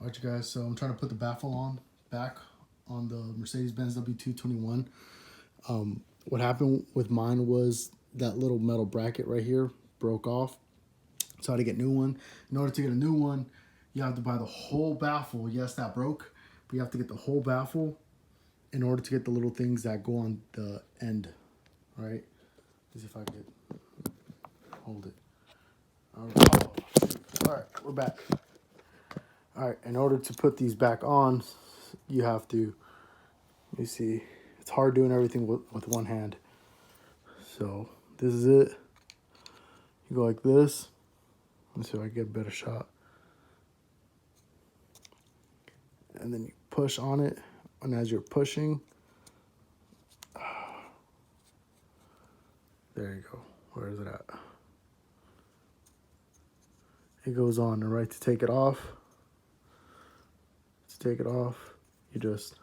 Alright, you guys, so I'm trying to put the baffle on back on the Mercedes-Benz W221. What happened with mine was that little metal bracket right here broke off. So I had to get a new one. In order to get a new one, you have to buy the whole baffle. Yes, that broke, but you have to get the whole baffle in order to get the little things that go on the end, right? Let's see if I could hold it. All right, we're back. All right, in order to put these back on, you have to, let me see, it's hard doing everything with one hand. So this is it. You go like this. Let's see if I can get a better shot. And then you push on it, and as you're pushing, there you go. Where is it at? It goes on, and right to take it off. To take it off, you just,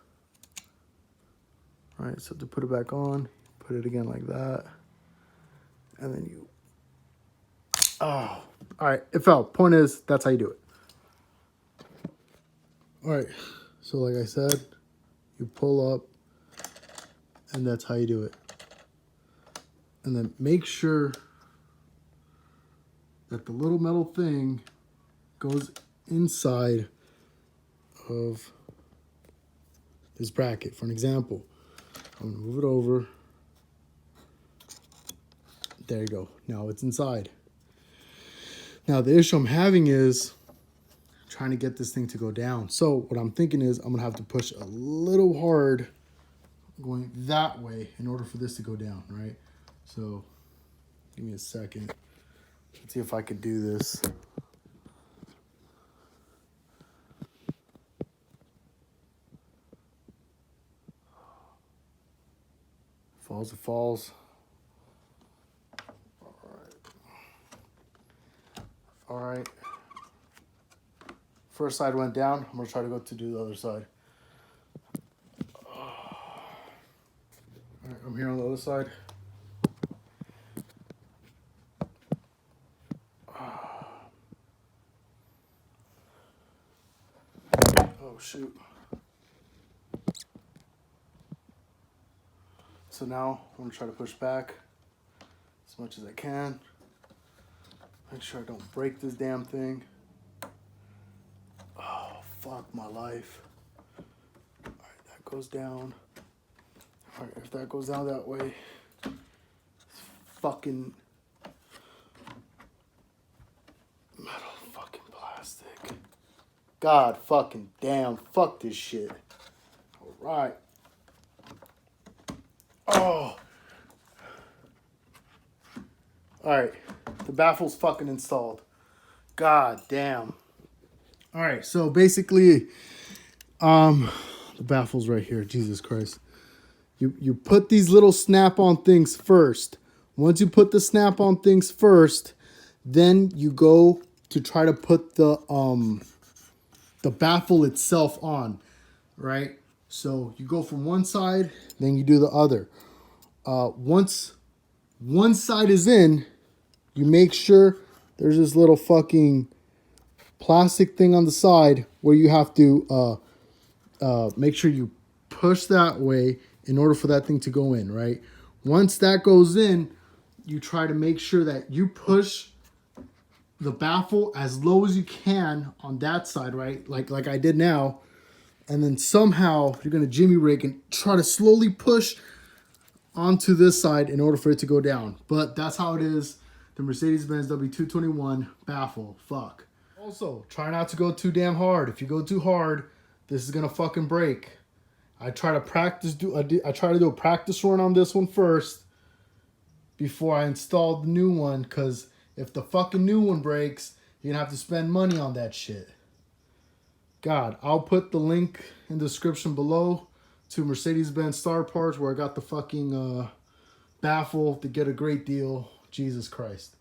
all right, so to put it back on, put it again like that, and then you, oh, all right, it fell. Point is, that's how you do it. All right, so like I said, you pull up, and that's how you do it. And then make sure that the little metal thing goes inside of this bracket. For an example, I'm gonna move it over. There you go. Now it's inside. Now the issue I'm having is trying to get this thing to go down. So what I'm thinking is I'm gonna have to push a little hard going that way in order for this to go down, right? So give me a second. Let's see if I could do this. Falls, it falls. All right. First side went down. I'm gonna try to go to do the other side. All right, I'm here on the other side. Oh shoot. So now I'm gonna try to push back as much as I can. Make sure I don't break this damn thing. Oh, fuck my life. All right, that goes down. All right, if that goes down that way, it's fucking metal fucking plastic. God fucking damn, fuck this shit. All right. Oh. All right, the baffle's fucking installed. God damn. All right, so basically, the baffle's right here. Jesus Christ. You put these little snap-on things first. Once you put the snap-on things first, then you go to try to put the baffle itself on, right? So you go from one side, then you do the other. Once one side is in, you make sure there's this little fucking plastic thing on the side where you have to make sure you push that way in order for that thing to go in, right? Once that goes in, you try to make sure that you push the baffle as low as you can on that side, right? Like I did now. And then somehow you're going to jimmy rig and try to slowly push onto this side in order for it to go down. But that's how it is. The Mercedes-Benz W221 baffle. Fuck. Also, try not to go too damn hard. If you go too hard, this is going to fucking break. I try to do a practice run on this one first before I install the new one, because if the fucking new one breaks, you're going to have to spend money on that shit. God, I'll put the link in the description below to Mercedes-Benz Star Parts where I got the fucking baffle to get a great deal. Jesus Christ.